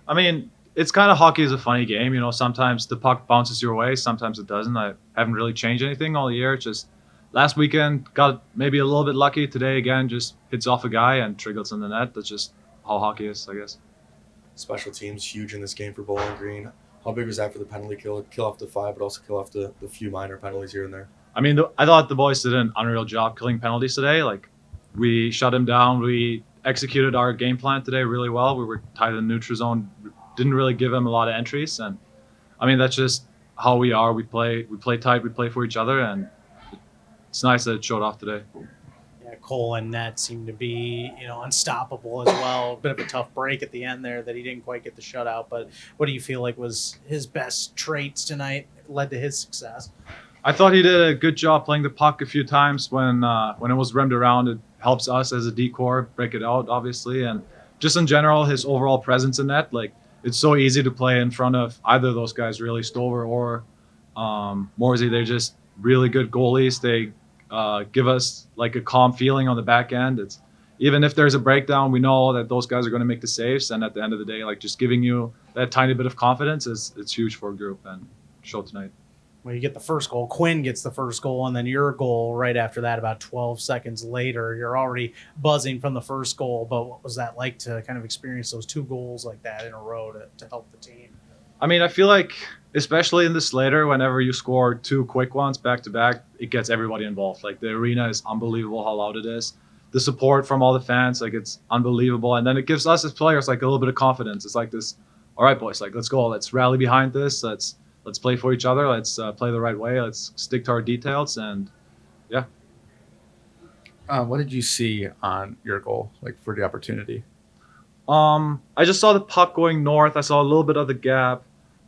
I mean, it's kind of hockey is a funny game. You know, sometimes the puck bounces your way, sometimes it doesn't. I haven't really changed anything all year. It's just last weekend got maybe a little bit lucky. Today again, just hits off a guy and trickles in the net. That's just how hockey is, I guess. Special teams huge in this game for Bowling Green. How big was that for the penalty kill off the five, but also kill off the few minor penalties here and there? I mean, I thought the boys did an unreal job killing penalties today. Like, we shut him down. We executed our game plan today really well. We were tight in the neutral zone. Didn't really give him a lot of entries, and I mean that's just how we are. We play tight. We play for each other, and it's nice that it showed off today. Yeah, Cole and Ned seemed to be, unstoppable as well. Bit of a tough break at the end there that he didn't quite get the shutout. But what do you feel like was his best traits tonight led to his success? I thought he did a good job playing the puck a few times when it was rimmed around. It helps us as a decor break it out, obviously, and just in general, his overall presence in net. Like, it's so easy to play in front of either of those guys, really, Stover or Morsey. They're just really good goalies. They give us like a calm feeling on the back end. It's even if there's a breakdown, we know that those guys are going to make the saves. And at the end of the day, like just giving you that tiny bit of confidence is it's huge for a group and show tonight. Well, you get the first goal. Quinn gets the first goal, and then your goal right after that, about 12 seconds later. You're already buzzing from the first goal, but what was that like to kind of experience those two goals like that in a row to help the team? I mean, I feel like, especially in the Slater, whenever you score two quick ones back to back, it gets everybody involved. Like, the arena is unbelievable how loud it is. The support from all the fans, like, it's unbelievable. And then it gives us as players like a little bit of confidence. It's like this, all right, boys, like, let's go. Let's rally behind this. Let's play for each other. Let's play the right way. Let's stick to our details. And yeah. What did you see on your goal, like for the opportunity? I just saw the puck going north. I saw a little bit of the gap.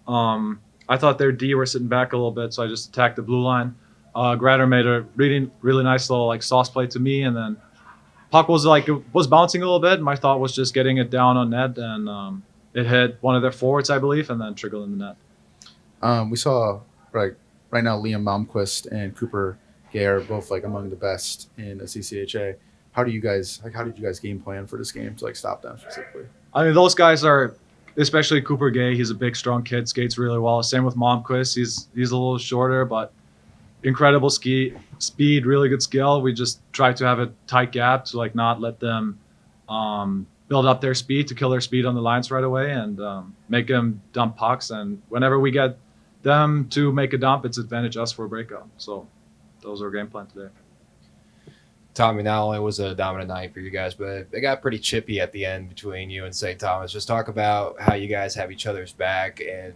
I thought their D were sitting back a little bit, so I just attacked the blue line. Grader made a really nice little like sauce play to me, and then puck was like it was bouncing a little bit. My thought was just getting it down on net, and it hit one of their forwards, I believe, and then trickled in the net. We saw right now Liam Malmquist and Cooper Gay are both like among the best in the CCHA. How did you guys game plan for this game to like stop them specifically? I mean, those guys are, especially Cooper Gay. He's a big, strong kid, skates really well. Same with Malmquist. He's a little shorter, but incredible speed, really good skill. We just try to have a tight gap to like not let them build up their speed, to kill their speed on the lines right away, and make them dump pucks. And whenever we get them to make a dump, it's advantage us for a breakout. So those are our game plan today. Tommy, not only was it a dominant night for you guys, but it got pretty chippy at the end between you and St. Thomas. Just talk about how you guys have each other's back and,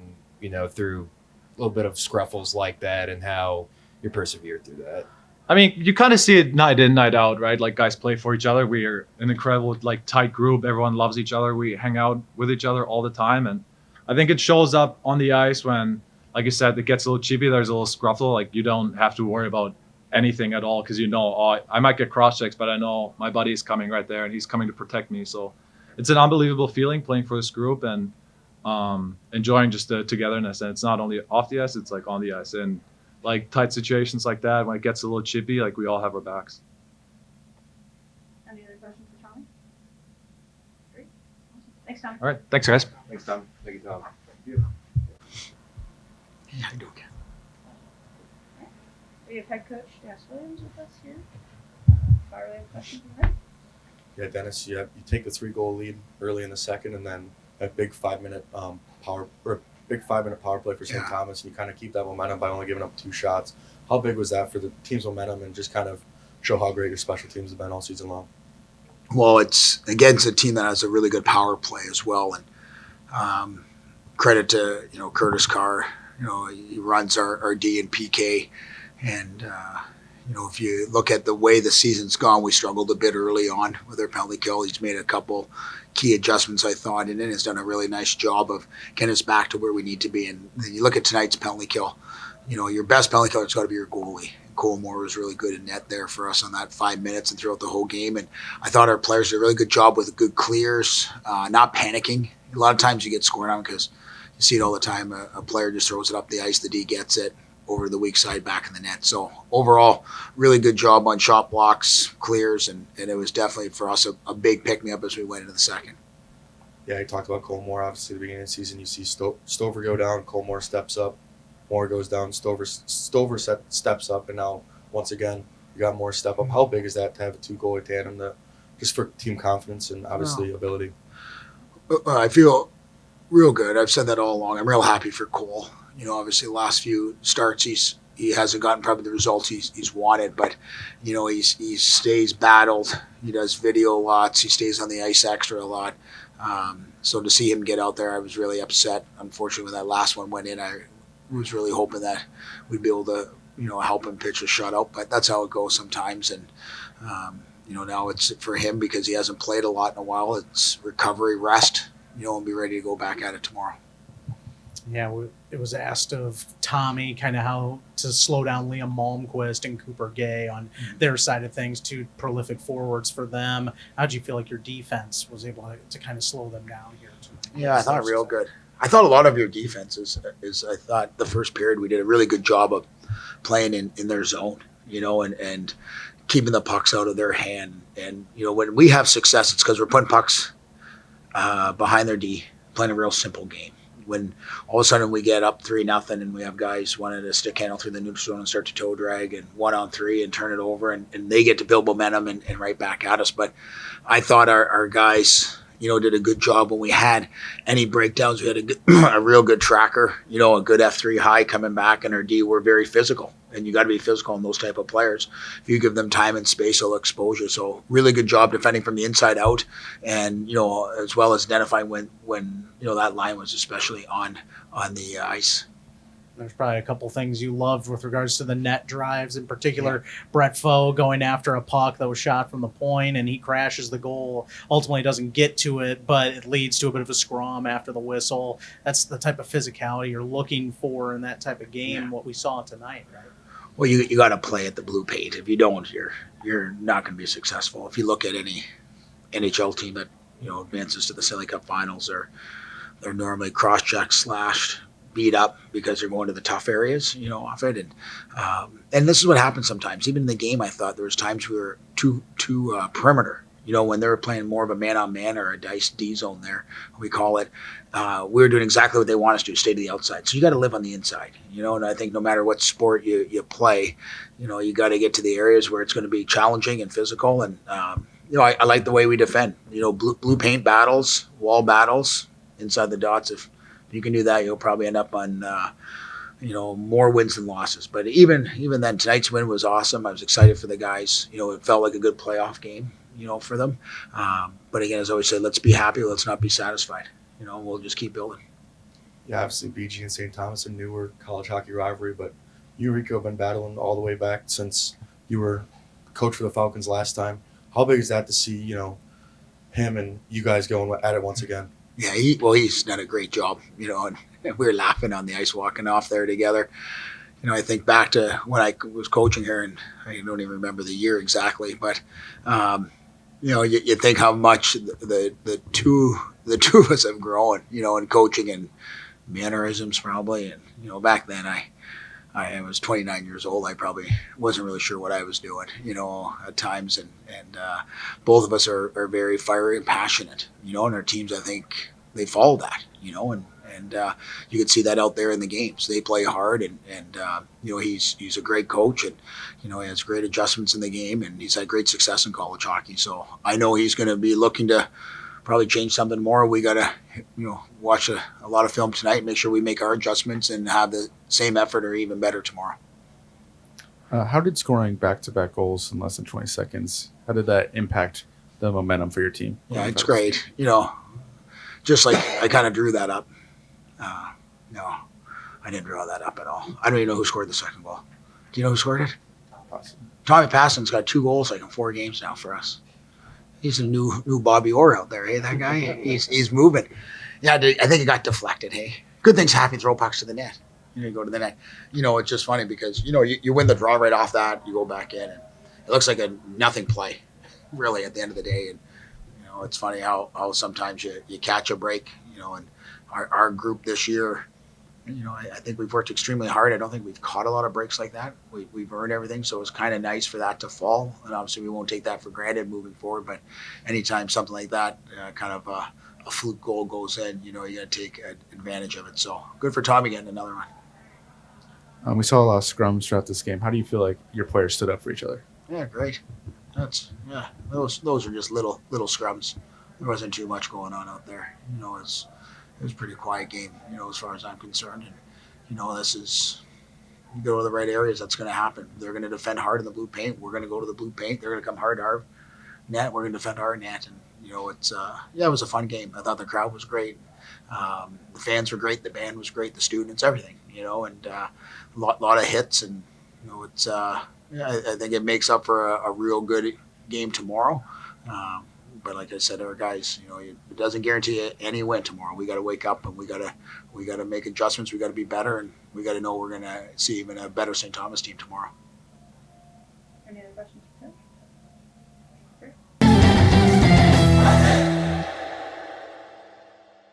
through a little bit of scruffles like that and how you persevered through that. I mean, you kind of see it night in, night out, right? Like, guys play for each other. We are an incredible, like, tight group. Everyone loves each other. We hang out with each other all the time. And I think it shows up on the ice when, like you said, it gets a little chippy. There's a little scruffle. Like, you don't have to worry about anything at all, because I might get cross checks, but I know my buddy's coming right there and he's coming to protect me. So it's an unbelievable feeling playing for this group and enjoying just the togetherness. And it's not only off the ice, it's like on the ice. And like tight situations like that, when it gets a little chippy, like we all have our backs. Any other questions for Tommy? Great. Awesome. Thanks, Tommy. All right, thanks guys. Thanks, Tom. Thank you, Tom. We have head coach Dennis Williams with us here. Fire away with questions from him. Yeah, Dennis, you take the 3-goal lead early in the second, and then a big 5-minute power play for St. Thomas, and you kind of keep that momentum by only giving up 2 shots. How big was that for the team's momentum, and just kind of show how great your special teams have been all season long? Well, it's against a team that has a really good power play as well, and credit to Curtis Carr. He runs our D and PK. And, if you look at the way the season's gone, we struggled a bit early on with our penalty kill. He's made a couple key adjustments, I thought, and then has done a really nice job of getting us back to where we need to be. And then you look at tonight's penalty kill, your best penalty killer has got to be your goalie. Cole Moore was really good in net there for us on that 5 minutes and throughout the whole game. And I thought our players did a really good job with good clears, not panicking. A lot of times you get scored on because you see it all the time. A player just throws it up the ice, the D gets it over the weak side back in the net. So overall, really good job on shot blocks, clears, and it was definitely for us a big pick-me-up as we went into the second. I talked about Colmore. Obviously, at the beginning of the season, you see Stover go down, Colmore steps up, Moore goes down, Stover steps up, and now once again you got Moore step up. How big is that to have a 2-goalie tandem just for team confidence and obviously ability? I feel real good. I've said that all along. I'm real happy for Cole. Obviously, the last few starts he hasn't gotten probably the results he's wanted, but he stays battled. He does video lots. He stays on the ice extra a lot. So to see him get out there, I was really upset. Unfortunately, when that last one went in, I was really hoping that we'd be able to help him pitch a shutout. But that's how it goes sometimes. And now it's for him because he hasn't played a lot in a while. It's recovery, rest. And be ready to go back at it tomorrow. Yeah, it was asked of Tommy kind of how to slow down Liam Malmquist and Cooper Gay on their side of things, two prolific forwards for them. How did you feel like your defense was able to kind of slow them down here? Yeah, I thought real good. I thought a lot of your defense is I thought the first period we did a really good job of playing in their zone, and keeping the pucks out of their hand. And, when we have success, it's because we're putting pucks behind their D, playing a real simple game. When all of a sudden we get up 3-0 and we have guys wanting to stick handle through the neutral zone and start to toe drag and 1-on-3 and turn it over and they get to build momentum and right back at us. But I thought our guys, did a good job when we had any breakdowns. We had a real good tracker, a good F3 high coming back, and our D were very physical. And you got to be physical in those type of players. If you give them time and space, they'll expose you. So really good job defending from the inside out, and as well as identifying when that line was especially on the ice. There's probably a couple things you loved with regards to the net drives, in particular, Brett Foe going after a puck that was shot from the point, and he crashes the goal. Ultimately doesn't get to it, but it leads to a bit of a scrum after the whistle. That's the type of physicality you're looking for in that type of game, what we saw tonight, right? Well, you got to play at the blue paint. If you don't, you're not going to be successful. If you look at any NHL team that advances to the Stanley Cup Finals, they're normally cross-checked, slashed, beat up because they're going to the tough areas, off it. And this is what happens sometimes. Even in the game, I thought there was times we were too perimeter. When they were playing more of a man-on-man or a dice D zone there, we call it, we were doing exactly what they want us to, stay to the outside. So you got to live on the inside, and I think no matter what sport you play, you got to get to the areas where it's going to be challenging and physical. And, I like the way we defend, blue paint battles, wall battles, inside the dots. If you can do that, you'll probably end up on, more wins than losses. But even then, tonight's win was awesome. I was excited for the guys. It felt like a good playoff game, for them. But again, as I always say, let's be happy. Let's not be satisfied. We'll just keep building. Yeah, obviously BG and St. Thomas are newer college hockey rivalry, but you, Rico, have been battling all the way back since you were coach for the Falcons last time. How big is that to see, him and you guys going at it once again? Yeah, he's done a great job, and we were laughing on the ice walking off there together. I think back to when I was coaching here, and I don't even remember the year exactly, but you think how much the two of us have grown, in coaching and mannerisms probably. And back then I was 29 years old. I probably wasn't really sure what I was doing, at times. And both of us are very fiery and passionate, and our teams, I think they follow that, and you can see that out there in the games. They play hard, and he's a great coach, and he has great adjustments in the game, and he's had great success in college hockey. So I know he's going to be looking to probably change something more. We got to watch a lot of film tonight, make sure we make our adjustments and have the same effort or even better tomorrow. How did scoring back-to-back goals in less than 20 seconds, how did that impact the momentum for your team? Yeah, it's great. Just like I kind of drew that up. No, I didn't draw that up at all. I don't even know who scored the second goal. Do you know who scored it? Awesome. Tommy Passon's got 2 goals in 4 games now for us. He's a new Bobby Orr out there, hey, that guy? He's moving. Yeah, I think it got deflected, hey. Good things happen, throw pucks to the net. You go to the net. It's just funny because, you win the draw right off that, you go back in, and it looks like a nothing play, really, at the end of the day. And, it's funny how sometimes you catch a break, and our group this year, I think we've worked extremely hard. I don't think we've caught a lot of breaks like that. We've earned everything, so it's kind of nice for that to fall. And obviously, we won't take that for granted moving forward. But anytime something like that a fluke goal goes in, you got to take advantage of it. So good for Tommy getting another one. We saw a lot of scrums throughout this game. How do you feel like your players stood up for each other? Yeah, great. Those are just little scrums. There wasn't too much going on out there. It was a pretty quiet game. As far as I'm concerned, and this is you go to the right areas. That's going to happen. They're going to defend hard in the blue paint. We're going to go to the blue paint. They're going to come hard to our net. We're going to defend our net, and it's it was a fun game. I thought the crowd was great. The fans were great. The band was great. The students, everything. And lot of hits, and it's I think it makes up for a real good game tomorrow. But like I said, our guys, it doesn't guarantee any win tomorrow. We got to wake up and we got to make adjustments. We got to be better, and we got to know we're going to see even a better St. Thomas team tomorrow.